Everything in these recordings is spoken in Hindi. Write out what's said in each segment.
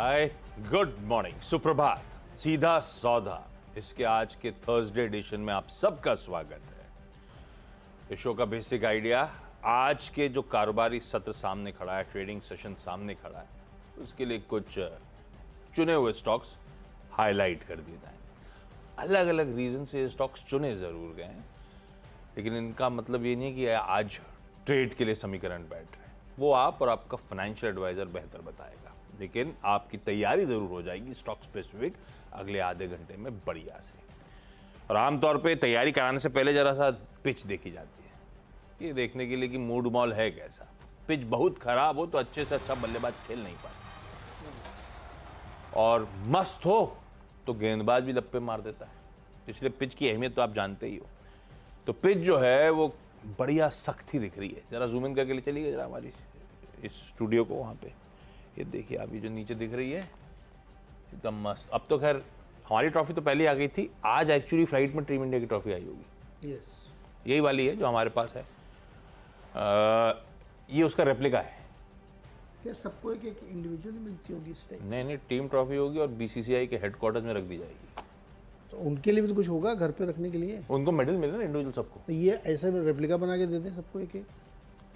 हाय, गुड मॉर्निंग, सुप्रभात, सीधा सौदा। इसके आज के थर्सडे एडिशन में आप सबका स्वागत है। इस शो का बेसिक आइडिया, आज के जो कारोबारी सत्र सामने खड़ा है, ट्रेडिंग सेशन सामने खड़ा है, उसके लिए कुछ चुने हुए स्टॉक्स हाईलाइट कर दिए जाए। अलग अलग रीजन से ये स्टॉक्स चुने जरूर गए हैं, लेकिन इनका मतलब ये नहीं है कि आज ट्रेड के लिए समीकरण बैठ रहे हैं। वो आप और आपका फाइनेंशियल एडवाइजर बेहतर बताएगा, लेकिन आपकी तैयारी जरूर हो जाएगी स्टॉक स्पेसिफिक अगले आधे घंटे में बढ़िया से। और आमतौर पे तैयारी कराने से पहले जरा सा पिच देखी जाती है, ये देखने के लिए कि मूड मॉल है कैसा। पिच बहुत खराब हो तो अच्छे से अच्छा बल्लेबाज खेल नहीं पाते, और मस्त हो तो गेंदबाज भी लप्पे मार देता है। इसलिए पिच की अहमियत तो आप जानते ही हो। तो पिच जो है वो बढ़िया सख्ती दिख रही है। जरा जूम इन करके ले चलिए जरा हमारी इस स्टूडियो को, वहाँ पे ये देखिए आप, ये जो नीचे दिख रही है एकदम मस्त। अब तो खैर हमारी ट्रॉफी तो पहले आ गई थी, आज एक्चुअली फ्लाइट में टीम इंडिया की ट्रॉफी आई होगी। यस, यही वाली है जो हमारे पास है। ये उसका रेप्लिका है। क्या सबको एक एक इंडिविजुअली मिलती होगी इस टाइप? नहीं, टीम ट्रॉफी होगी और बीसीसीआई के हेडक्वार्टर्स में रख दी जाएगी। तो उनके लिए भी तो कुछ होगा घर पे रखने के लिए? उनको मेडल मिले ना इंडिविजुअल सबको। तो ये ऐसा रेप्लिका बना के देते हैं सबको एक एक?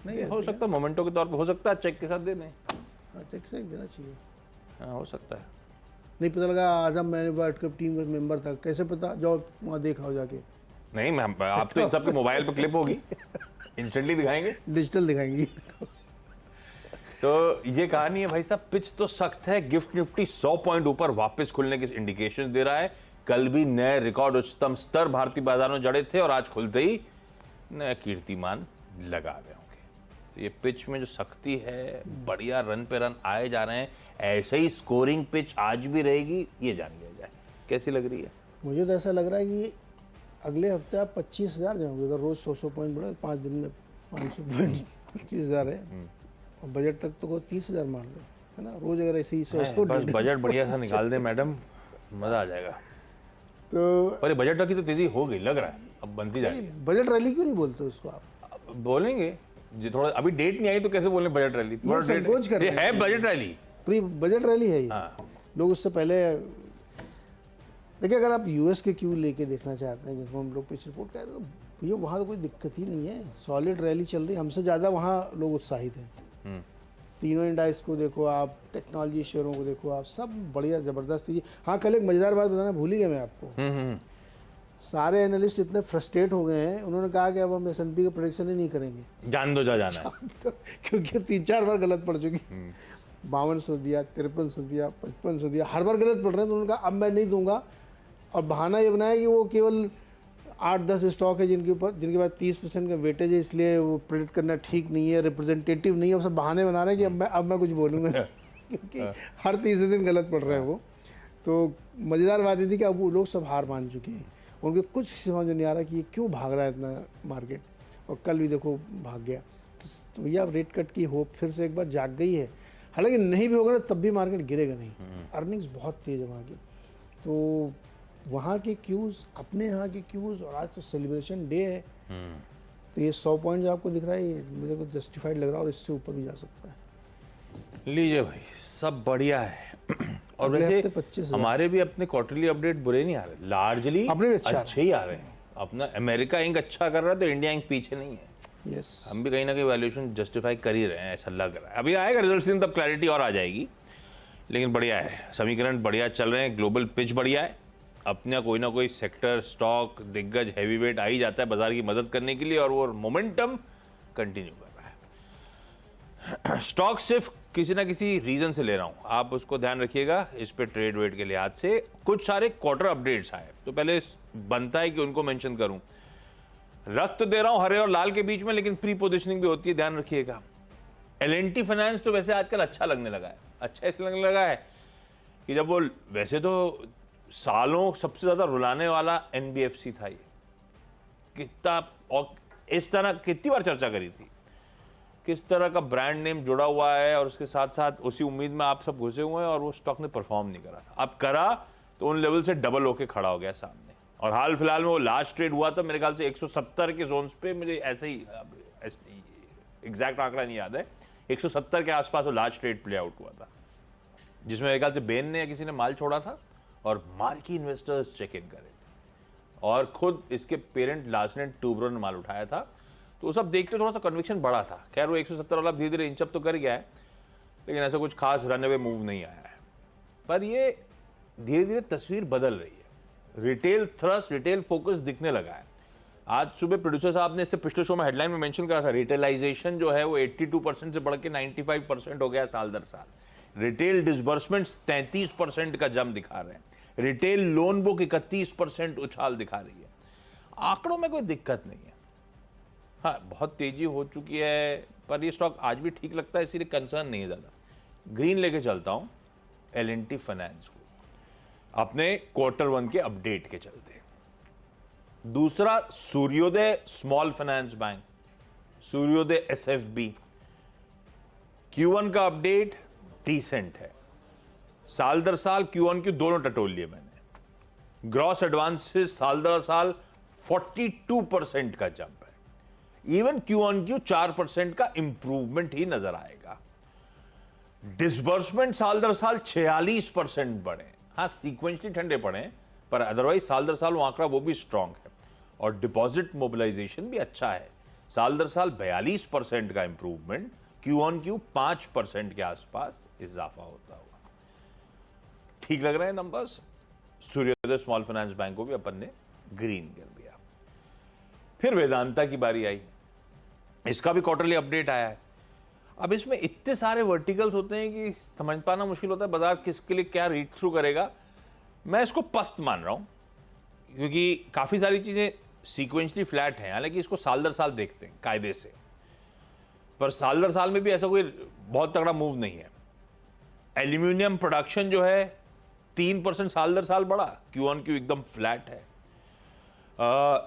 नहीं हो सकता है मोमेंटो के तौर पे, हो सकता है चेक के साथ दे दें। हाँ, चेक से देना चाहिए। हाँ, हो सकता है। नहीं पता लगा आजम मैंने वर्ल्ड कप टीम का मेंबर था, कैसे पता? जाओ वहाँ देखा हो जाके। नहीं मैम, आप तो इन सबके मोबाइल पर क्लिप होगी, इंस्टेंटली दिखाएंगे, डिजिटल दिखाएंगी। तो ये कहानी है भाई साहब। पिच तो सख्त है। गिफ्ट निफ्टी 100 पॉइंट ऊपर वापस खुलने के इंडिकेशन दे रहा है। कल भी नए रिकॉर्ड उच्चतम स्तर भारतीय बाजारों में जड़े थे और आज खुलते ही नया कीर्तिमान लगा गए होंगे। तो ये पिच में जो सख्ती है, बढ़िया रन पे रन आए जा रहे हैं, ऐसे ही स्कोरिंग पिच आज भी रहेगी, ये जान लिया जाए। कैसी लग रही है? मुझे तो ऐसा लग रहा है कि अगले हफ्ते आप 25,000 जाओगे अगर रोज 100 पॉइंट बढ़े, 5 दिन में 500 पॉइंट 25,000 है, और बजट तक तो 30,000 मार दे, है ना? रोज अगर ऐसे ही 100 बस बजट बढ़िया सा निकाल दे मैडम, मजा आ जाएगा। तो पर बजट की तो तेजी हो गई लग रहा है, अब बनती जा रही है। बजट रैली क्यों नहीं बोलते उसको आप? अब बोलेंगे जी, थोड़ा अभी डेट नहीं आई तो कैसे बोलें बजट रैली? थोड़ा संकोच कर रहे ये है budget rally. Pre budget rally है ये। हाँ। लोग उससे पहले देखिए, अगर आप यूएस के क्यू लेके देखना चाहते हैं, जिसको हम लोग पिच रिपोर्ट कहते हैं, तो भैया वहाँ तो कोई दिक्कत ही नहीं है, सॉलिड रैली चल रही है। हमसे ज़्यादा वहाँ लोग उत्साहित हैं। तीनों इंडाइस को देखो आप, टेक्नोलॉजी शेयरों को देखो आप, सब बढ़िया ज़बरदस्त है। हाँ, कल एक मज़ेदार बात बताना भूल ही गया मैं आपको। सारे एनालिस्ट इतने फ्रस्ट्रेट हो गए हैं, उन्होंने कहा कि अब हम S&P का प्रेडिक्शन ही नहीं करेंगे। जान दो, जा जाना है। क्योंकि 3-4 बार गलत पड़ चुकी। 5200 दिया, 5300 दिया, 5500 दिया, हर बार गलत पड़ रहे हैं। तो उन्होंने कहा अब मैं नहीं दूंगा, और बहाना ये बनाया कि वो केवल 8-10 स्टॉक है जिनके पास 30% का वेटेज है, इसलिए वो प्रेडिक्ट करना ठीक नहीं है, रिप्रेजेंटेटिव नहीं है। अब सब बहाने बना रहे हैं कि अब मैं कुछ बोलूँगा क्योंकि हर तीसरे दिन गलत पड़ रहे हैं वो। तो मज़ेदार बात ये थी कि अब वो लोग सब हार मान चुके हैं। उनको कुछ समझ नहीं आ रहा कि ये क्यों भाग रहा है इतना मार्केट, और कल भी देखो भाग गया। तो भैया अब रेट कट की होप फिर से एक बार जाग गई है। हालांकि नहीं भी होगा ना तब भी मार्केट गिरेगा नहीं। अर्निंग्स बहुत तेज़ है वहाँ की। तो वहाँ के क्यूज़, अपने यहाँ के क्यूज़, और आज तो सेलिब्रेशन डे है। तो ये 100 पॉइंट जो आपको दिख रहा है, ये मुझे को जस्टिफाइड लग रहा है, और इससे ऊपर भी जा सकता है। लीजिए भाई, सब बढ़िया है। और वैसे 25,000 हमारे भी अपने क्वार्टरली अपडेट बुरे नहीं आ रहे, लार्जली अपने भी अच्छे ही आ रहे हैं। अपना अमेरिका इंक अच्छा कर रहा है तो इंडिया इंक पीछे नहीं है। यस, हम भी कहीं ना कहीं वैल्यूएशन जस्टिफाई कर ही रहे हैं, ऐसा लग रहा है। अभी आएगा रिजल्ट दिन, तब क्लैरिटी और आ जाएगी। लेकिन बढ़िया है, समीकरण बढ़िया चल रहे हैं, ग्लोबल पिच बढ़िया है। अपना कोई ना कोई सेक्टर, स्टॉक, दिग्गज, हैवी वेट आ ही जाता है बाजार की मदद करने के लिए, और वो मोमेंटम कंटिन्यू कर रहा है। स्टॉक सिर्फ किसी ना किसी रीजन से ले रहा हूं, आप उसको ध्यान रखिएगा। इस पे ट्रेड वेट के लिहाज से कुछ सारे क्वार्टर अपडेट्स आए, तो पहले बनता है कि उनको मेंशन करूं। रख तो दे रहा हूं हरे और लाल के बीच में, लेकिन प्री पोजिशनिंग भी होती है, ध्यान रखिएगा। L&T फाइनेंस तो वैसे आजकल अच्छा लगने लगा है। अच्छा इसलिए लगने लगा है कि जब वो, वैसे तो सालों सबसे ज्यादा रुलाने वाला NBFC था ये, कितना, और इस तरह कितनी बार चर्चा करी थी, किस तरह का ब्रांड नेम जुड़ा हुआ है, और उसके साथ साथ उसी उम्मीद में आप सब घुसे हुए हैं, और वो स्टॉक ने परफॉर्म नहीं करा। अब करा तो उन लेवल से डबल होके खड़ा हो गया सामने। और हाल फिलहाल में वो लास्ट ट्रेड हुआ था मेरे ख्याल से 170 के जोन्स पे, मुझे ऐसे ही एग्जैक्ट आंकड़ा नहीं याद है, 170 के आसपास वो लास्ट ट्रेड प्ले आउट हुआ था। जिसमें मेरे ख्याल से बेन ने या किसी ने माल छोड़ा था और मार्की इन्वेस्टर्स चेक इन करे थे और खुद इसके पेरेंट लार्सन एंड टूब्रो ने माल उठाया था। तो वो सब देखते थोड़ा सा कन्विक्शन बढ़ा था। खैर वो 170 वाला धीरे धीरे इंचअप तो कर गया है, लेकिन ऐसा कुछ खास रन अवे मूव नहीं आया है। पर ये धीरे धीरे तस्वीर बदल रही है, रिटेल थ्रस्ट, रिटेल फोकस दिखने लगा है। आज सुबह प्रोड्यूसर साहब ने इससे पिछले शो में हेडलाइन में मेंशन करा था, रिटेलाइजेशन जो है वो 82% से बढ़ के 95% हो गया साल दर साल। रिटेल डिसबर्समेंट्स 33% का जंप दिखा रहे हैं, रिटेल लोन बुक 31% उछाल दिखा रही है। आंकड़ों में कोई दिक्कत नहीं है, हाँ बहुत तेजी हो चुकी है, पर ये स्टॉक आज भी ठीक लगता है, इसीलिए कंसर्न नहीं है ज़्यादा। ग्रीन लेके चलता हूँ L&T फाइनेंस को अपने Q1 के अपडेट के चलते। दूसरा सूर्योदय स्मॉल फाइनेंस बैंक, सूर्योदय SFB, Q1 का अपडेट डिसेंट है। साल दर साल Q1 की दोनों टटोल लिए मैंने। ग्रॉस एडवांसेस साल दर साल 42% का जंप है। इवन Q1 Q 4% का इंप्रूवमेंट ही नजर आएगा। डिसबर्समेंट साल दर साल 46% बढ़े, हाँ सीक्वेंशली ठंडे पड़े, पर अदरवाइज साल दर साल वो आंकड़ा वो भी स्ट्रांग है। और डिपॉजिट मोबिलाइजेशन भी अच्छा है, साल दर साल 42% का इंप्रूवमेंट, Q1 Q 5% के आसपास इजाफा होता हुआ ठीक लग रहे हैं नंबर्स। सूर्योदय स्मॉल फाइनेंस बैंक को भी अपन ने ग्रीन कर दिया। फिर वेदांता की बारी आई, इसका भी क्वार्टरली अपडेट आया है। अब इसमें इतने सारे वर्टिकल्स होते हैं कि समझ पाना मुश्किल होता है बाजार किसके लिए क्या रीड थ्रू करेगा। मैं इसको पस्त मान रहा हूं क्योंकि काफी सारी चीजें सीक्वेंशली फ्लैट हैं, हालांकि इसको साल दर साल देखते हैं कायदे से, पर साल दर साल में भी ऐसा कोई बहुत तगड़ा मूव नहीं है। एल्यूमिनियम प्रोडक्शन जो है 3% साल दर साल बढ़ा, Q1 Q एकदम फ्लैट है।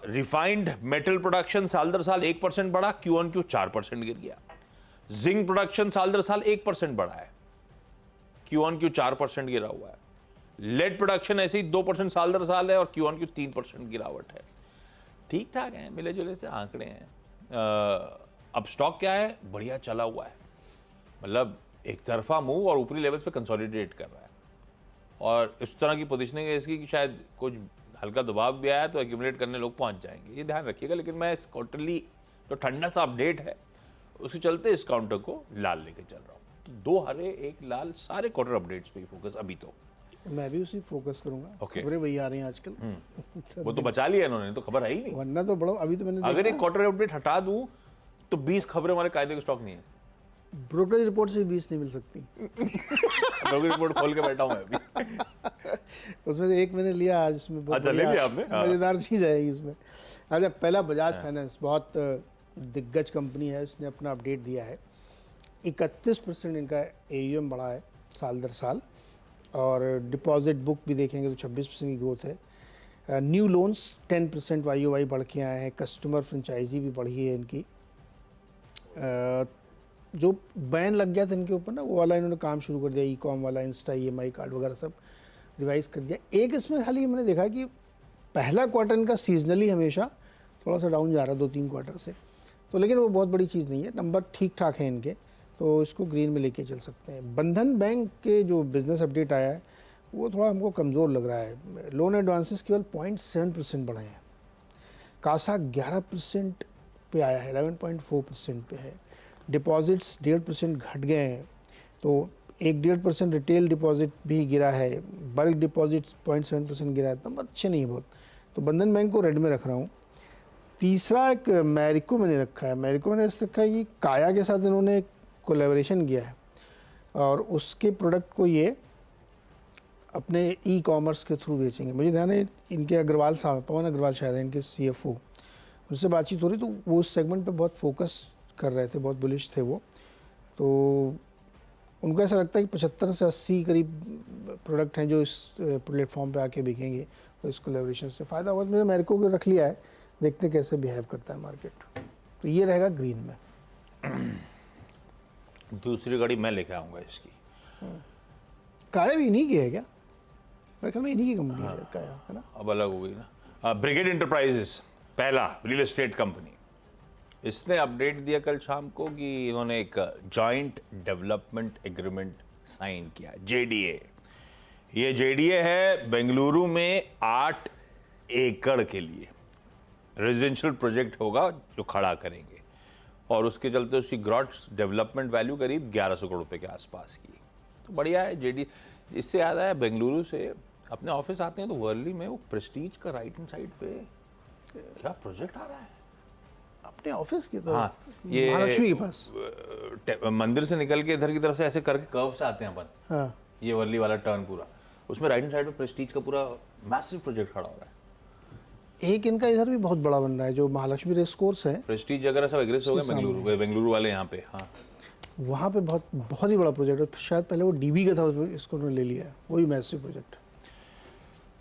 रिफाइंड मेटल प्रोडक्शन साल दर साल 1% बढ़ा, Q1 Q 4% गिर गया। जिंक प्रोडक्शन साल दर साल 1% बढ़ा है, Q1 Q 4% गिरा हुआ है। लेड प्रोडक्शन ऐसे ही 2% साल दर साल है और Q1 Q 3% गिरावट है। ठीक ठाक है, मिले जुले से आंकड़े हैं। अब स्टॉक क्या है, बढ़िया चला हुआ है, मतलब एक तरफा मूव और ऊपरी लेवल्स पे कंसोलिडेट कर रहा है और इस तरह की पोजीशनिंग है इसकी कि शायद कुछ हल्का दबाव भी आया तो एक्यूमुलेट करने लोग पहुंच जाएंगे, ये ध्यान रखिएगा। लेकिन मैं इस क्वार्टरली जो ठंडा सा अपडेट है उसके चलते इस काउंटर को लाल लेके चल रहा हूँ। तो 2 हरे 1 लाल, सारे क्वार्टर अपडेट्स पे ही फोकस अभी तो। मैं भी उसी फोकस करूंगा। Okay. खबरें वही आ रही हैं आजकल। वो तो बचा लिया इन्होंने, तो खबर है ही नहीं। वरना तो बड़ा अभी तो मैंने अगर एक क्वार्टर अपडेट हटा दूं तो 20 खबरें हमारे कायदे के स्टॉक नहीं है। ब्रोकरेज रिपोर्ट से 20 नहीं मिल सकती। ब्रोकरेज रिपोर्ट खोल के बैठा हूं मैं अभी। उसमें से एक मैंने लिया आज, उसमें बहुत अच्छा, ले लिया आपने? हाँ। मजेदार चीज आएगी इसमें। अच्छा, पहला बजाज फाइनेंस बहुत दिग्गज कंपनी है, उसने अपना अपडेट दिया है। 31% इनका AUM बढ़ा है साल दर साल और डिपॉजिट बुक भी देखेंगे तो 26% की ग्रोथ है। न्यू लोन्स 10% YOY बढ़ के आए हैं। कस्टमर फ्रेंचाइजी भी बढ़ी है इनकी। जो बैन लग गया था इनके ऊपर ना, वो वाला इन्होंने काम शुरू कर दिया, ई-कॉम वाला, इंस्टा EMI कार्ड वगैरह सब रिवाइज कर दिया। एक इसमें खाली मैंने देखा कि पहला क्वार्टर इनका सीजनली हमेशा थोड़ा सा डाउन जा रहा है 2-3 क्वार्टर से, तो लेकिन वो बहुत बड़ी चीज़ नहीं है, नंबर ठीक ठाक है इनके, तो इसको ग्रीन में लेके चल सकते हैं। बंधन बैंक के जो बिजनेस अपडेट आया है वो थोड़ा हमको कमज़ोर लग रहा है। लोन एडवांसेस केवल 0.7% बढ़े हैं, कासा 11% पे आया है, 11.4% पे है। डिपॉजिट्स 1.5% घट गए हैं, तो 1-1.5% रिटेल डिपॉजिट भी गिरा है। बल्क डिपॉजिट्स 0.7% गिरा है, नंबर अच्छे नहीं है बहुत, तो बंधन बैंक को रेड में रख रहा हूँ। तीसरा एक मैरिको मैंने रखा है। मैरिको मैंने रखा है कि काया के साथ इन्होंने कोलैबोरेशन किया है और उसके प्रोडक्ट को ये अपने ई-कॉमर्स के थ्रू बेचेंगे। मुझे ध्यान है इनके अग्रवाल साहब, पवन अग्रवाल शायद है इनके CFO, उनसे बातचीत हो रही, तो वो उस सेगमेंट पे बहुत फोकस कर रहे थे, बहुत बुलिश थे वो। तो उनको ऐसा लगता है कि 75 से 80 करीब प्रोडक्ट हैं जो इस प्लेटफॉर्म पे आके बिकेंगे, तो इस कोलैबोरेशन से फ़ायदा होगा। मैंने मैरिको को रख लिया है, देखते कैसे बिहेव करता है मार्केट। तो ये रहेगा ग्रीन में। दूसरी गाड़ी मैं लेके आऊंगा इसकी। काया भी इन्हीं की है क्या? मेरे ख्याल में इन्हीं की कंपनी है काया, है ना? अब अलग हो गई ना। ब्रिगेड इंटरप्राइजेस, पहला रियल एस्टेट कंपनी, इसने अपडेट दिया कल शाम को कि इन्होंने एक जॉइंट डेवलपमेंट एग्रीमेंट साइन किया, JDA। ये JDA है बेंगलुरु में 8 एकड़ के लिए रेजिडेंशियल प्रोजेक्ट होगा जो खड़ा करेंगे, और उसके चलते उसकी ग्रॉस डेवलपमेंट वैल्यू करीब 1100 करोड़ रुपए के आसपास की। तो बढ़िया है JDA। इससे याद आया, बेंगलुरु से अपने ऑफिस आते हैं तो वर्ली में वो प्रेस्टीज का राइट हैंड साइड पे क्या प्रोजेक्ट आ रहा है अपने ऑफिस की तो हाँ, ये महालक्ष्मी के पास। मंदिर से निकल के इधर की तरफ से ऐसे करके कर्व से आते हैं अपन, हाँ, ये वर्ली वाला टर्न पूरा, उसमें राइट हैंड साइड पे प्रेस्टीज का पूरा मैसिव प्रोजेक्ट खड़ा हो रहा है। एक इनका इधर भी बहुत बड़ा बन रहा है जो महालक्ष्मी रेस कोर्स है, प्रेस्टीज अगर सब एग्रेस हो गए बेंगलुरु वाले यहाँ पे। हाँ, वहाँ पे बहुत ही बड़ा प्रोजेक्ट है। शायद पहले वो DB का था, इसको उन्होंने ले लिया है, वही मैसिव प्रोजेक्ट।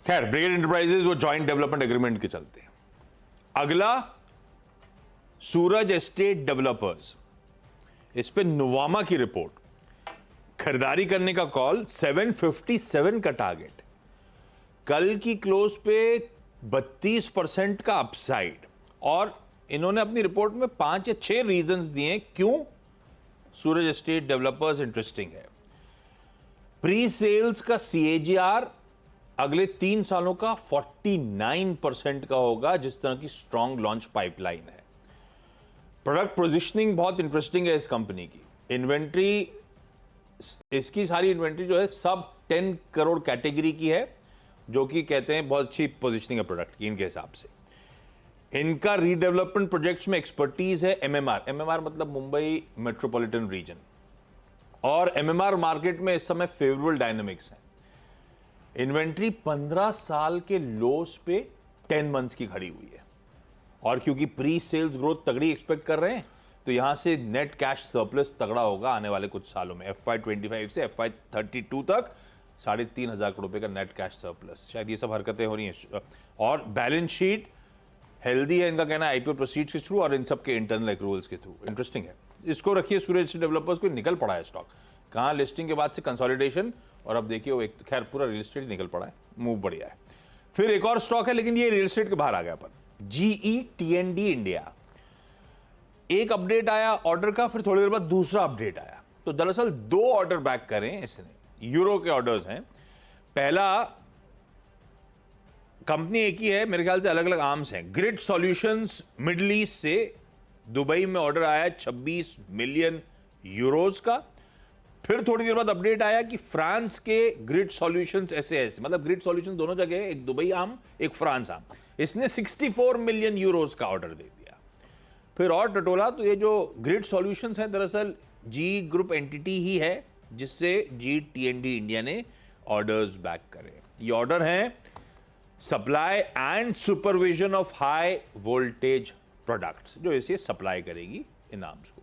खैर, ब्रिगेड एंटरप्राइजेज वो जॉइंट डेवलपमेंट एग्रीमेंट के चलते। अगला सूरज एस्टेट डेवलपर्स, इस पे नुवामा की रिपोर्ट, खरीदारी करने का कॉल, 757 का टारगेट, कल की क्लोज पे 32% का अपसाइड, और इन्होंने अपनी रिपोर्ट में 5 या 6 रीजंस दिए क्यों सूरज एस्टेट डेवलपर्स इंटरेस्टिंग है। प्री सेल्स का CAGR अगले 3 सालों का 49% का होगा, जिस तरह की स्ट्रॉन्ग लॉन्च पाइपलाइन है। प्रोडक्ट पोजिशनिंग बहुत इंटरेस्टिंग है इस कंपनी की। इन्वेंट्री, इसकी सारी इन्वेंट्री जो है सब 10 करोड़ कैटेगरी की है, जो कि कहते हैं बहुत अच्छी पोजिशनिंग है प्रोडक्ट की इनके हिसाब से। इनका रीडेवलपमेंट प्रोजेक्ट्स में एक्सपर्टीज है। MMR मतलब मुंबई मेट्रोपॉलिटन रीजन, और MMR मार्केट में इस समय फेवरेबल डायनामिक्स हैं। इन्वेंट्री 15 साल के लोस पे 10 मंथ्स की खड़ी हुई है, और क्योंकि प्री सेल्स ग्रोथ तगड़ी एक्सपेक्ट कर रहे हैं, तो यहां से नेट कैश सरप्लस तगड़ा होगा आने वाले कुछ सालों में। FY25 से FY32 तक 3,500 करोड़ रुपए का नेट कैश सरप्लस। शायद ये सब हरकतें हो रही हैं, और बैलेंस शीट हेल्दी है, इनका कहना है IPO प्रोसीड्स के थ्रू और इन सब के इंटरनल एक्रूवल्स के थ्रू। इंटरेस्टिंग है, इसको रखिए। सूरज एस्टेट डेवलपर्स को निकल पड़ा है स्टॉक, कहाँ लिस्टिंग के बाद से कंसोलिडेशन, और अब देखिए वो एक, खैर पूरा रियल एस्टेट निकल पड़ा है, मूव बढ़िया है। फिर एक और स्टॉक है, लेकिन ये रियल एस्टेट के बाहर आ गया अपन, GE T&D इंडिया। एक अपडेट आया ऑर्डर का, फिर थोड़ी देर बाद दूसरा अपडेट आया, तो दरअसल 2 ऑर्डर बैक करें इसने, यूरो के ऑर्डर्स हैं। पहला, कंपनी एक ही है, मेरे ख्याल से अलग अलग आर्म्स हैं। ग्रिड सॉल्यूशंस मिडिल ईस्ट से दुबई में ऑर्डर आया 26 मिलियन यूरोज का। फिर थोड़ी देर बाद अपडेट आया कि फ्रांस के ग्रिड सॉल्यूशंस SAS, मतलब ग्रिड सॉल्यूशंस दोनों जगह, एक दुबई आर्म एक फ्रांस आर्म, इसने 64 मिलियन यूरोज का ऑर्डर दे दिया। फिर और टटोला, तो ये जो ग्रिड सॉल्यूशंस है दरअसल GE ग्रुप एंटिटी ही है, जिससे GE T&D इंडिया ने ऑर्डर्स बैक करे। ये ऑर्डर हैं supply and supervision of high voltage products, जो इसे सप्लाई करेगी इन आर्म्स को।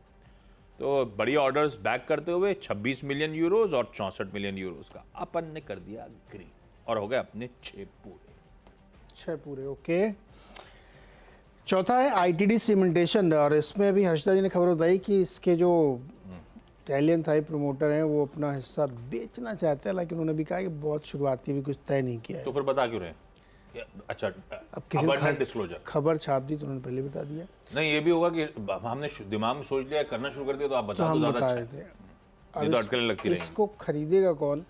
तो बड़ी ऑर्डर्स बैक करते हुए 26 मिलियन यूरोज और 64 मिलियन यूरोज का अपन ने कर दिया ग्रीन, और हो गए अपने 6 पूरे। ओके। चौथा है ITD सीमेंटेशन, और इसमें अभी हर्षदा जी ने खबर बताई कि इसके जो इटालियन थाई प्रमोटर हैं वो अपना हिस्सा बेचना चाहते हैं, लेकिन उन्होंने भी कहा कि बहुत शुरुआती भी कुछ तय नहीं किया है। तो फिर बता क्यों रहे? अच्छा, अब किसी डिस्क्लोजर खबर छाप दी तो उन्होंने पहले बता दिया। नहीं, ये भी होगा कि हमने दिमाग में सोच लिया, करना शुरू कर दिया, तो आप बता दो, ज्यादा अच्छा है। ये तो अटकलें लगती रहेंगी। इसको खरीदेगा कौन,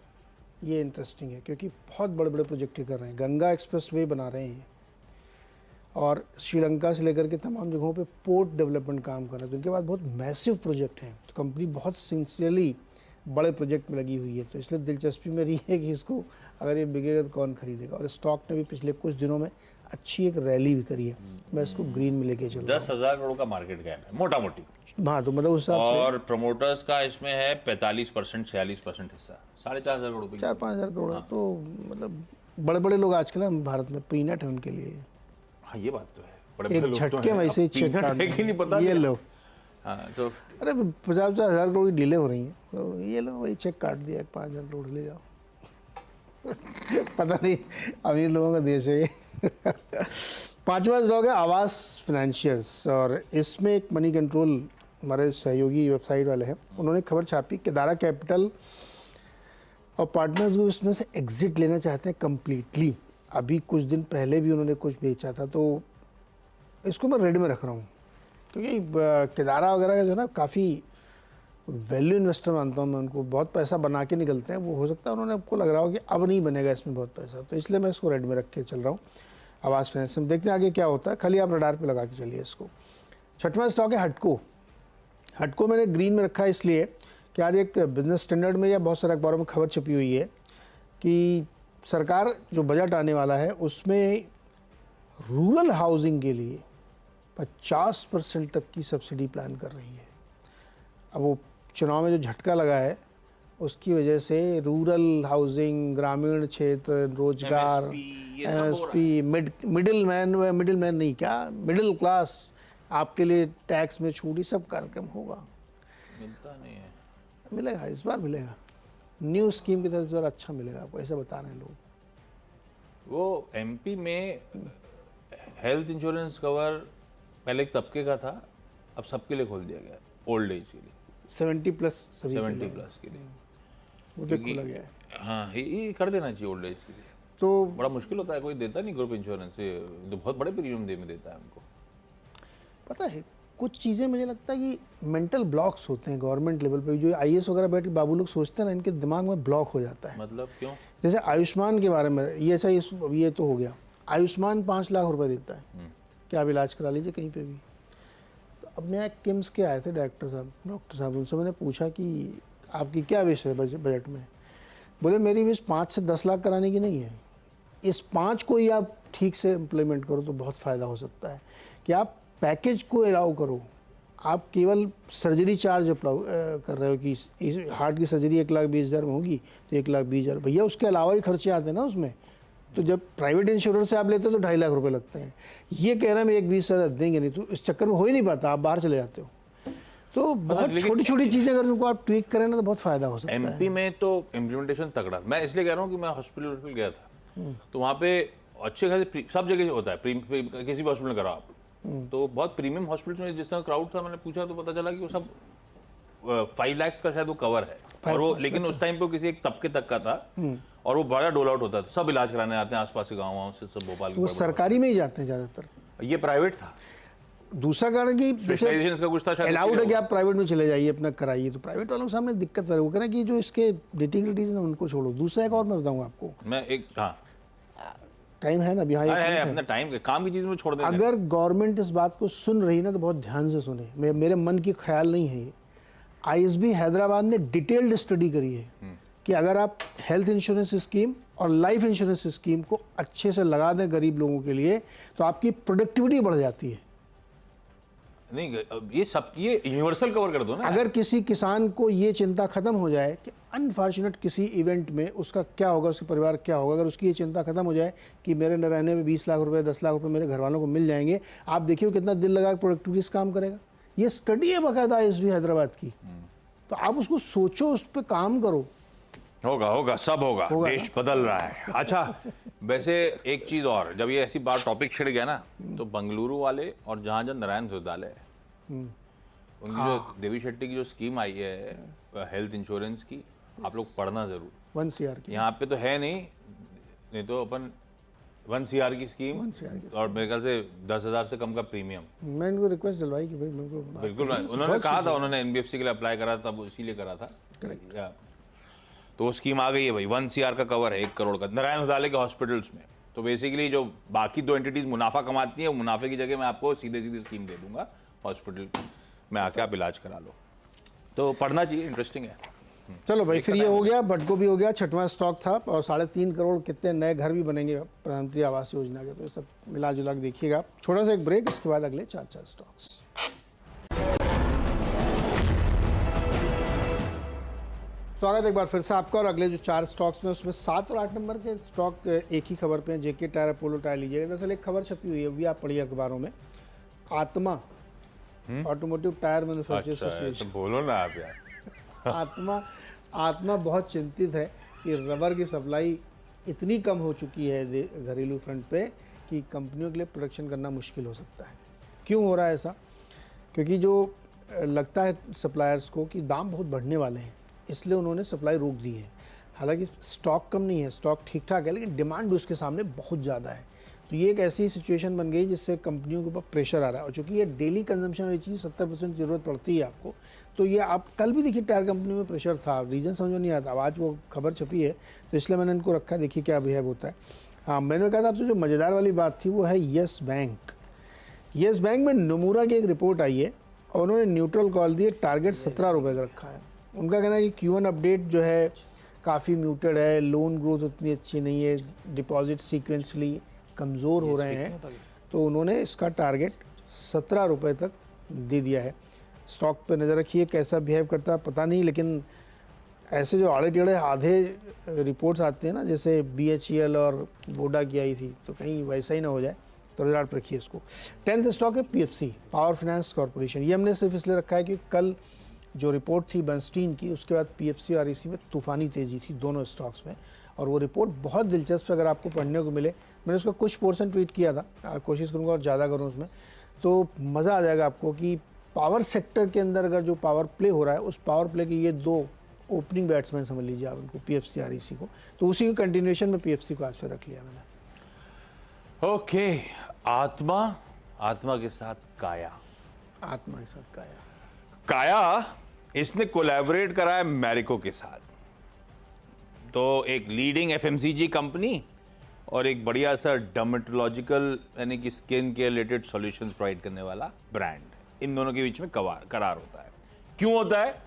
ये इंटरेस्टिंग है, क्योंकि बहुत बड़े बड़े प्रोजेक्ट कर रहे हैं। गंगा एक्सप्रेसवे बना रहे हैं, और श्रीलंका से लेकर के तमाम जगहों पे पोर्ट डेवलपमेंट काम कर रहे हैं। तो इनके बाद बहुत मैसिव प्रोजेक्ट हैं, तो कंपनी बहुत सिंसियरली बड़े प्रोजेक्ट में लगी हुई है। तो इसलिए दिलचस्पी मेरी है कि इसको अगर ये बिकेगा तो कौन खरीदेगा। और स्टॉक ने भी पिछले कुछ दिनों में अच्छी एक रैली भी करी है। मैं इसको ग्रीन में लेके चल रहा हूं। 10,000 करोड़ का मार्केट कैप है मोटा मोटी। हाँ, तो मतलब उस हिसाब से, और प्रमोटर्स का इसमें है 45% 46% हिस्सा, 4,500 करोड़ रुपए। 4-5 हज़ार करोड़ है। तो मतलब बड़े बड़े लोग आजकल हम भारत में पीनट है उनके लिए। हाँ, ये बात तो है, बड़े एक लोग तो झटके हैं। में ऐसे ही अब चेक peanut काट है कि नहीं पता ये नहीं। लो, हाँ, तो अरे 50-50 हज़ार करोड़ की डीले हो रही हैं, तो ये लो वही चेक काट दिया, 5,000 करोड़ ले जाओ। पता नहीं, अमीर लोगों का देश है ये। 5वां स्टॉक है आवास फाइनेंशियर्स, और इसमें एक मनी कंट्रोल हमारे सहयोगी वेबसाइट वाले हैं, उन्होंने खबर छापी केदारा कैपिटल और पार्टनर्स ग्रुप इसमें से एग्जिट लेना चाहते हैं कम्प्लीटली। अभी कुछ दिन पहले भी उन्होंने कुछ बेचा था, तो इसको मैं रेड में रख रहा हूँ, क्योंकि केदारा वगैरह का जो ना काफ़ी वैल्यू इन्वेस्टर मानता हूँ मैं उनको, बहुत पैसा बना के निकलते हैं वो। हो सकता है उन्होंने आपको लग रहा हो कि अब नहीं बनेगा इसमें बहुत पैसा, तो इसलिए मैं इसको रेड में रख के चल रहा हूँ आवास फाइनेंस में। देखते हैं आगे क्या होता है, खाली आप रडार पे लगा के चलिए इसको। छठवां स्टॉक है हटको। हटको मैंने ग्रीन में रखा है इसलिए कि आज एक बिजनेस स्टैंडर्ड में या बहुत सारे अखबारों में खबर छपी हुई है कि सरकार जो बजट आने वाला है उसमें रूरल हाउसिंग के लिए 50% तक की सब्सिडी प्लान कर रही है। अब वो चुनाव में जो झटका लगा है उसकी वजह से रूरल हाउसिंग, ग्रामीण क्षेत्र, रोजगार, एमएसपी, मिडिल मैन नहीं, क्या मिडिल क्लास, आपके लिए टैक्स में छूट, सब कार्यक्रम होगा। मिलता नहीं है, मिलेगा इस बार, मिलेगा। न्यू स्कीम की तरह इस बार अच्छा मिलेगा आपको, ऐसा बता रहे हैं लोग। वो एमपी में हेल्थ इंश्योरेंस कवर पहले एक तबके का था, अब सबके लिए खोल दिया गया, ओल्ड एज के लिए, 70+ सभी 70+ के लिए। वो देख खोला गया है। हाँ, ये कर देना चाहिए ओल्ड एज के लिए। तो बड़ा मुश्किल होता है, कोई देता नहीं ग्रुप इंश्योरेंस, ये तो बहुत बड़े प्रीमियम में देता है हमको। पता है कुछ चीज़ें मुझे लगता है कि मेंटल ब्लॉक्स होते हैं गवर्नमेंट लेवल पे, जो आईएएस वगैरह बैठ के बाबू लोग सोचते हैं ना, इनके दिमाग में ब्लॉक हो जाता है। मतलब क्यों? जैसे आयुष्मान के बारे में, ये अच्छा ये तो हो गया, आयुष्मान 5 लाख रुपए देता है कि आप इलाज करा लीजिए कहीं पे भी। तो अपने यहाँ किम्स के आए थे डॉक्टर साहब, उनसे मैंने पूछा कि आपकी क्या विश है बजट में। बोले मेरी विश 5 से 10 लाख कराने की नहीं है, इस 5 को ही आप ठीक से इम्प्लीमेंट करो तो बहुत फ़ायदा हो सकता है। कि आप पैकेज को अलाउ करो, आप केवल सर्जरी चार्ज अप्लाउ कर रहे हो कि इस हार्ट की सर्जरी 1,20,000 में होगी तो 1,20,000, भैया उसके अलावा ही खर्चे आते हैं ना उसमें। तो जब प्राइवेट इंश्योरेंस से आप लेते हो तो 2.5 लाख रुपए लगते हैं, ये कह रहे हैं 1,20,000 देंगे नहीं, तो इस चक्कर में हो ही नहीं पाता, आप बाहर चले जाते हो। तो बहुत छोटी छोटी चीज़ें अगर उनको आप ट्वीक करें ना तो बहुत फ़ायदा हो सकता है। एमपी में तो इम्प्लीमेंटेशन तगड़ा, मैं इसलिए कह रहा हूँ कि मैं हॉस्पिटल गया था, तो वहाँ पे अच्छे खासे सब जगह होता है, किसी भी हॉस्पिटल में कराओ आप, तो बहुत प्रीमियम हॉस्पिटल में जिस तरह क्राउड था, मैंने पूछा तो पता चला कि वो सब 5 लाख का शायद वो कवर है, और वो लेकिन उस टाइम पे वो किसी एक तबके तक का था, और वो बड़ा डोल आउट होता था, सब इलाज कराने आते हैं आसपास के गाँव से, सब भोपाल के। वो सरकारी में ही जाते हैं ज़्यादातर, ये प्राइवेट था। दूसरा कारण कि स्पेशलाइजेशन का कुछ था शायद, अलाउड है कि आप प्राइवेट में चले जाइए अपना कराइए, तो प्राइवेट वालों के सामने दिक्कत है। वो कह रहे हैं कि जो इसके डिटिंग है उनको छोड़ो। दूसरा एक और मैं बताऊंगा आपको, मैं एक, हाँ टाइम है ना अभी, हाँ है अपना टाइम काम की चीज में छोड़ देना। अगर गवर्नमेंट इस बात को सुन रही ना तो बहुत ध्यान से सुने, मेरे मन की ख्याल नहीं है ये। आईएसबी हैदराबाद ने डिटेल्ड स्टडी करी है कि अगर आप हेल्थ इंश्योरेंस स्कीम और लाइफ इंश्योरेंस स्कीम को अच्छे से लगा दें गरीब लोगों के लिए तो आपकी प्रोडक्टिविटी बढ़ जाती है। नहीं, ये यूनिवर्सल कवर कर दो ना। अगर किसी किसान को ये चिंता खत्म हो जाए कि अनफॉर्चुनेट किसी इवेंट में उसका क्या होगा, उसके परिवार क्या होगा, अगर उसकी ये चिंता खत्म हो जाए कि मेरे न रहने में 20 लाख रुपए 10 लाख रुपए मेरे घर वालों को मिल जाएंगे, आप देखिए कितना दिल लगा प्रोडक्टिविटी से काम करेगा। ये स्टडी है बाकायदा आईएसबी हैदराबाद की, तो आप उसको सोचो, उस पर काम करो। होगा सब होगा, देश बदल रहा है। अच्छा, वैसे एक चीज और, जब ये ऐसी बात टॉपिक छिड़ गया ना, तो बंगलुरु वाले और जहाँ नारायण विश्वविद्यालय उनकी जो देवी शेट्टी की जो स्कीम आई है हेल्थ इंश्योरेंस की, आप लोग पढ़ना जरूर। 1 CR की, यहाँ पे तो है नहीं तो अपन 1 CR की स्कीम, और मेरे ख्याल से 10,000 से कम का प्रीमियम। मैं इनको रिक्वेस्ट दिलवाई कि भाई मेरे को बिल्कुल, उन्होंने कहा था, उन्होंने एनबीएफसी के लिए अप्लाई करा था, इसीलिए करा था। तो वो स्कीम आ गई है भाई, 1 CR का कवर है, 1 करोड़ का, नारायण विद्यालय के हॉस्पिटल्स में। तो बेसिकली जो बाकी 2 एंटिटीज मुनाफा कमाती हैं, वो मुनाफे की जगह मैं आपको सीधे स्कीम दे दूंगा, हॉस्पिटल में आके आप इलाज करा लो। तो पढ़ना चाहिए, इंटरेस्टिंग है। चलो भाई, फिर ये हो गया, बटको भी हो गया, छठवां स्टॉक था, और 3.5 करोड़ कितने नए घर भी बनेंगे प्रधानमंत्री आवास योजना के। तो ये सब मिला जुला के देखिएगा। छोटा सा एक ब्रेक, इसके बाद अगले 4 स्टॉक्स। स्वागत एक बार फिर से आपका। और अगले जो 4 स्टॉक्स में उसमें 7 और 8 नंबर के स्टॉक एक ही खबर पे हैं, जेके टायर, अपोलो टायर लीजिएगा। दरअसल एक खबर छपी हुई है, भी आप पढ़िए अखबारों में, आत्मा ऑटोमोटिव टायर मैन्युफैक्चरर्स एसोसिएशन, बोलो ना आप यार। आत्मा बहुत चिंतित है कि रबर की सप्लाई इतनी कम हो चुकी है घरेलू फ्रंट पे कि कंपनियों के लिए प्रोडक्शन करना मुश्किल हो सकता है। क्यों हो रहा है ऐसा? क्योंकि जो लगता है सप्लायर्स को कि दाम बहुत बढ़ने वाले हैं, इसलिए उन्होंने सप्लाई रोक दी है। हालांकि स्टॉक कम नहीं है, स्टॉक ठीक ठाक है, लेकिन डिमांड उसके सामने बहुत ज़्यादा है। तो ये एक ऐसी सिचुएशन बन गई जिससे कंपनियों के ऊपर प्रेशर आ रहा है, और चूंकि ये डेली कंजम्पशन वाली चीज़ 70% ज़रूरत पड़ती है आपको, तो ये आप कल भी देखिए टायर कंपनी में प्रेशर था, रीजन समझ में नहीं आता, अब आज वो खबर छपी है तो इसलिए मैंने इनको रखा, देखिए क्या बिहेव होता है। हाँ, मैंने कहा था आपसे जो मज़ेदार वाली बात थी वो है येस बैंक। येस बैंक में नमूरा की एक रिपोर्ट आई है और उन्होंने न्यूट्रल कॉल दिए, टारगेट 17 रुपये का रखा है। उनका कहना है कि Q1 अपडेट जो है काफ़ी म्यूटेड है, लोन ग्रोथ उतनी अच्छी नहीं है, डिपॉजिट सीक्वेंसली कमज़ोर हो रहे हैं, तो उन्होंने इसका टारगेट 17 रुपये तक दे दिया है। स्टॉक पे नज़र रखिए कैसा बिहेव करता है पता नहीं, लेकिन ऐसे जो आड़े टेढ़े आधे रिपोर्ट्स आते हैं ना, जैसे BHEL और वोडा की आई थी, तो कहीं वैसा ही ना हो जाए, तो रिजल्ट रखिए इसको। 10th स्टॉक है PFC, पावर फाइनेंस कॉरपोरेशन। ये हमने सिर्फ इसलिए रखा है कि कल जो रिपोर्ट थी बर्नस्टीन की, उसके बाद PFC और REC में तूफ़ानी तेज़ी थी दोनों स्टॉक्स में, और वो रिपोर्ट बहुत दिलचस्प, अगर आपको पढ़ने को मिले, मैंने उसका कुछ पोर्शन ट्वीट किया था, कोशिश करूँगा और ज़्यादा करूँ उसमें, तो मज़ा आ जाएगा आपको कि पावर सेक्टर के अंदर अगर जो पावर प्ले हो रहा है, उस पावर प्ले के ये दो ओपनिंग बैट्समैन समझ लीजिए आप उनको, PFC REC को, तो उसी के कंटिन्यूएशन में PFC को आज फिर रख लिया मैंने। ओके, आत्मा के साथ काया। आत्मा के साथ काया। काया इसने कोलैबोरेट करा है मैरिको के साथ, तो एक लीडिंग FMCG कंपनी और एक बढ़िया सा डर्मेटोलॉजिकल यानी कि स्किन के रिलेटेड सॉल्यूशंस प्रोवाइड करने वाला ब्रांड, इन दोनों के बीच में करार होता है। क्यों होता है?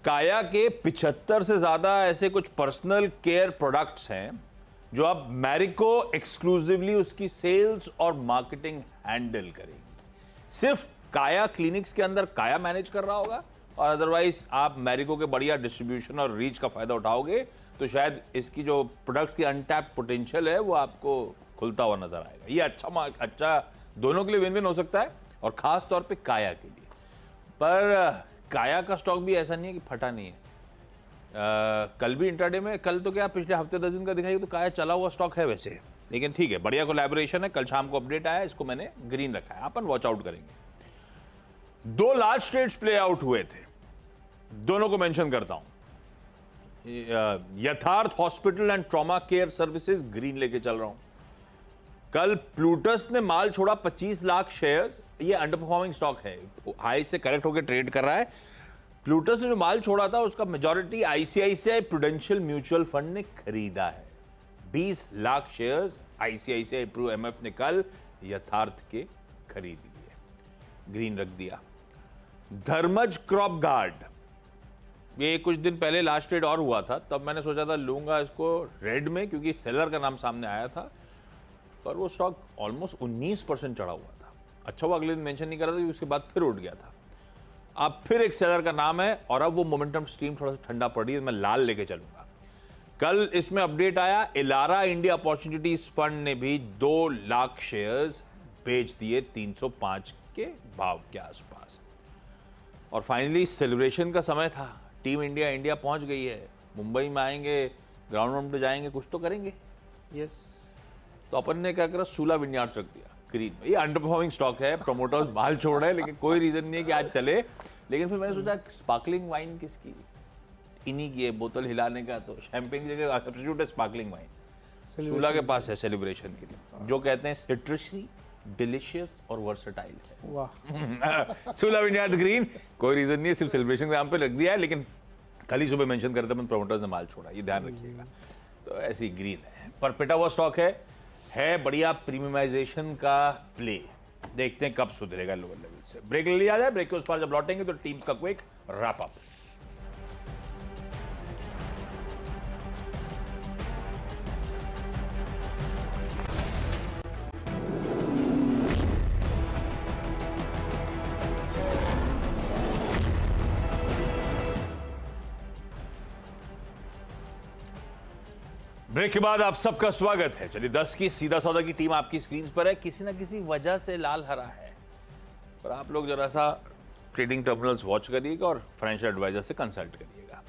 काया के 75 से ज़्यादा ऐसे कुछ पर्सनल केयर प्रोडक्ट्स हैं जो अब मैरिको एक्सक्लूसिवली उसकी सेल्स और मार्केटिंग हैंडल करेगी। सिर्फ काया क्लिनिक्स के अंदर काया मैनेज कर रहा होगा, और अदरवाइज आप मैरिको के बढ़िया डिस्ट्रीब्यूशन और रीच का फायदा उठाओगे तो शायद इसकी जो प्रोडक्ट्स की अनटैप्ड पोटेंशियल है वो आपको खुलता हुआ नजर आएगा। ये अच्छा दोनों के लिए विन विन हो सकता है, और खास तौर पे काया के लिए। पर काया का स्टॉक भी ऐसा नहीं है कि फटा नहीं है। कल भी इंट्राडे में, कल तो क्या पिछले हफ्ते 10 दिन का दिखाई, तो काया चला हुआ स्टॉक है वैसे, लेकिन ठीक है, बढ़िया कोलैबोरेशन है। कल शाम को अपडेट आया, इसको मैंने ग्रीन रखा है, अपन वॉच आउट करेंगे। 2 लार्ज ट्रेड्स प्ले आउट हुए थे, दोनों को मेंशन करता हूं। यथार्थ hospital and trauma care services green लेके चल रहा हूं। कल प्लूटस ने माल छोड़ा 25 लाख शेयर्स, ये अंडर परफॉर्मिंग स्टॉक है, हाई से करेक्ट होकर ट्रेड कर रहा है। प्लूटस ने जो माल छोड़ा था उसका majority ICICI Prudential mutual fund ने खरीदा है। 20 lakh shares ICICI Pru MF ने कल यथार्थ के खरीद लिए, ग्रीन रख दिया। धर्मज क्रॉप गार्ड, ये कुछ दिन पहले लास्ट ट्रेड और हुआ था, तब मैंने सोचा था लूंगा इसको रेड में क्योंकि सेलर का नाम सामने आया था, पर वो स्टॉक ऑलमोस्ट 19% चढ़ा हुआ था। अच्छा वो अगले दिन मेंशन नहीं कर रहा था, उसके बाद फिर उठ गया था। अब फिर एक सेलर का नाम है और अब वो मोमेंटम स्ट्रीम थोड़ा सा ठंडा पड़ रही है, मैं लाल लेके चलूंगा। कल इसमें अपडेट आया, इलारा इंडिया अपॉर्चुनिटीज फंड ने भी 2 लाख शेयर्स बेच दिए 305 के भाव के आसपास। और फाइनली सेलिब्रेशन का समय था, टीम इंडिया पहुंच गई है, मुंबई में आएंगे, ग्राउंड राउंड पे जाएंगे, कुछ तो करेंगे। यस, तो अपन ने क्या करा, सूला विन्यार्ड रख दिया ग्रीन में। ये अंडर परफॉर्मिंग स्टॉक है, प्रमोटर्स माल छोड़ रहे हैं, लेकिन कोई रीजन नहीं है कि आज चले। लेकिन फिर मैंने सोचा स्पार्कलिंग वाइन किसकी, इन्हीं की है, बोतल हिलाने का, तो शैंपेन की जगह सब्स्टिट्यूट है स्पार्कलिंग वाइन। सूला के पास है सेलिब्रेशन के लिए, जो कहते हैं सिट्रसी, डिलीशियस और वर्सेटाइल है। वाह। सूला विन्यार्ड ग्रीन, कोई रीजन नहीं है, सिर्फ सेलिब्रेशन के नाम पे रख दिया है, लेकिन कल ही सुबह मेंशन करते हैं प्रमोटर्स ने माल छोड़ा, ये ध्यान रखिएगा। तो ऐसी ग्रीन है, पर पिटा हुआ स्टॉक है बढ़िया प्रीमियमाइजेशन का प्ले। देखते हैं कब सुधरेगा लोअर लेवल से। ब्रेक ले लिया जाए, ब्रेक के उस पार जब लौटेंगे तो टीम का क्विक रैप अप। ब्रेक के बाद आप सबका स्वागत है। चलिए 10 की सीधा सौदा की टीम आपकी स्क्रीन पर है, किसी ना किसी वजह से लाल हरा है, पर आप लोग जरा सा ट्रेडिंग टर्मिनल्स वॉच करिएगा और फाइनेंशियल एडवाइजर से कंसल्ट करिएगा।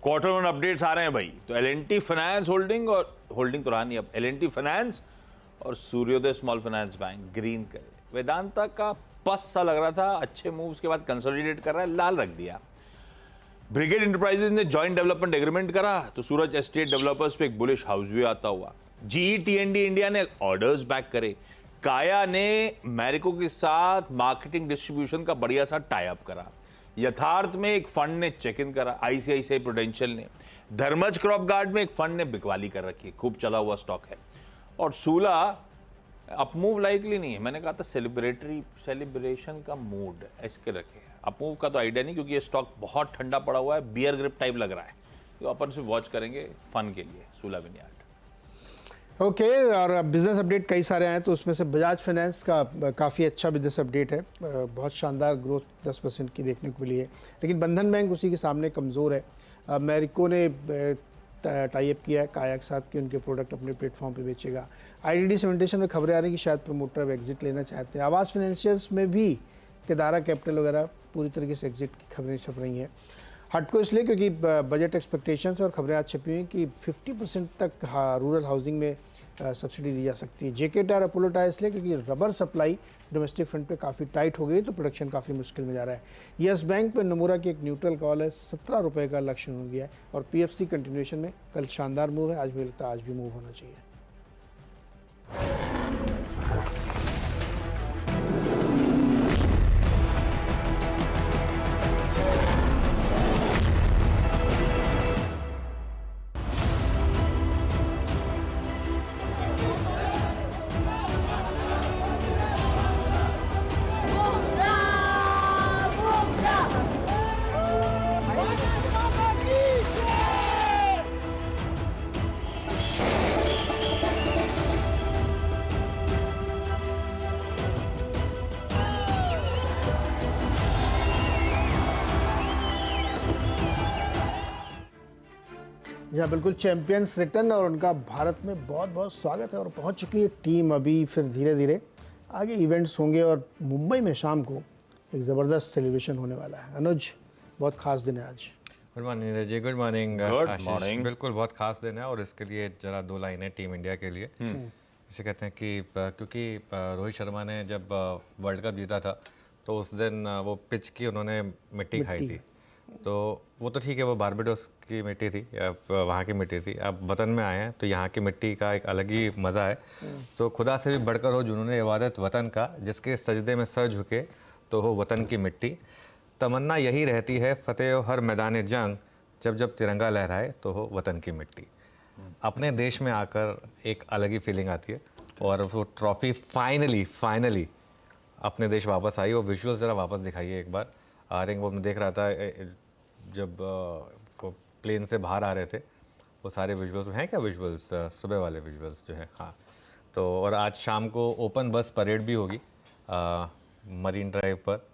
क्वार्टर 1 अपडेट्स आ रहे हैं भाई, तो L&T फाइनेंस होल्डिंग तो रहा नहीं अब, L&T फाइनेंस और सूर्योदय स्मॉल फाइनेंस बैंक ग्रीन करे। वेदांता का पस सा लग रहा था, अच्छे मूव्स के बाद कंसोलिडेट कर रहा है, लाल रख दिया। ब्रिगेड इंटरप्राइजेज ने जॉइंट डेवलपमेंट एग्रीमेंट करा, तो सूरज एस्टेट डेवलपर्स पे एक बुलिश हाउस व्यू आता हुआ। GE T&D इंडिया ने ऑर्डर्स बैक करे, काया ने मैरिको के साथ मार्केटिंग डिस्ट्रीब्यूशन का बढ़िया सा टाई अप करा, यथार्थ में एक फंड ने चेक इन करा, ICICI प्रूडेंशियल ने, धर्मज क्रॉप गार्ड में एक फंड ने बिकवाली कर रखी है, खूब चला हुआ स्टॉक है। और सूला अपमूव लाइकली नहीं है, मैंने कहा था सेलिब्रेशन का मूड इसके रखे, अपमूव का तो आइडिया नहीं, क्योंकि ये स्टॉक बहुत ठंडा पड़ा हुआ है, बियर ग्रिप टाइप लग रहा है, तो अपन से वॉच करेंगे फन के लिए सूला विनयार्ड। ओके और बिजनेस अपडेट कई सारे आए, तो उसमें से बजाज फाइनेंस का काफ़ी अच्छा बिजनेस अपडेट है, बहुत शानदार ग्रोथ 10% की देखने को मिली है, लेकिन बंधन बैंक उसी के सामने कमज़ोर है। मैरिको ने टाई अप किया है काया के साथ कि उनके प्रोडक्ट अपने प्लेटफॉर्म पे बेचेगा। IDD सेमेंटेशन में खबरें आ रही हैं कि शायद प्रमोटर अब एग्जिट लेना चाहते हैं। आवास फाइनेंशियल्स में भी केदारा कैपिटल वगैरह पूरी तरीके से एग्जिट की खबरें छप रही हैं। हटको इसलिए क्योंकि बजट एक्सपेक्टेशंस और खबरें आज छपी हुई हैं कि 50% तक रूरल हाउसिंग में सब्सिडी दी जा सकती है। JK टायर अपोलो टायर इसलिए क्योंकि रबर सप्लाई डोमेस्टिक फ्रंट पे काफ़ी टाइट हो गई, तो प्रोडक्शन काफ़ी मुश्किल में जा रहा है। यस बैंक पे नमूरा की एक न्यूट्रल कॉल है, 17 रुपये का लक्ष्य हो गया है। और PFC कंटिन्यूएशन में कल शानदार मूव है, आज भी लगता है आज भी मूव होना चाहिए। जहाँ बिल्कुल चैंपियंस रिटर्न और उनका भारत में बहुत बहुत स्वागत है और पहुँच चुकी है टीम। अभी फिर धीरे धीरे आगे इवेंट्स होंगे और मुंबई में शाम को एक ज़बरदस्त सेलिब्रेशन होने वाला है। अनुज, बहुत खास दिन है आज। Good morning Neeraj ji, good morning Good आशीष। morning. बिल्कुल बहुत खास दिन है और इसके लिए जरा दो लाइनें टीम इंडिया के लिए। जिसे कहते हैं कि क्योंकि रोहित शर्मा ने जब वर्ल्ड कप जीता था तो उस दिन वो पिच की उन्होंने मिट्टी खाई थी, तो वो तो ठीक है, वो बारबेडोस की मिट्टी थी, वहाँ की मिट्टी थी। अब वतन में आए हैं तो यहाँ की मिट्टी का एक अलग ही मज़ा है। तो खुदा से भी बढ़कर हो जुनूने इबादत वतन का, जिसके सजदे में सर झुके तो हो वतन की मिट्टी। तमन्ना यही रहती है फतेह हो हर मैदान जंग, जब जब तिरंगा लहराए तो हो वतन की मिट्टी। अपने देश में आकर एक अलग ही फीलिंग आती है और वो ट्रॉफी फाइनली अपने देश वापस आई। वो विजुअल्स ज़रा वापस दिखाइए एक बार। आई थिंक वो मैं देख रहा था जब वो प्लेन से बाहर आ रहे थे, वो सारे विजुअल्स हैं क्या, विजुअल्स सुबह वाले विजुअल्स जो हैं। हाँ, तो और आज शाम को ओपन बस परेड भी होगी मरीन ड्राइव पर।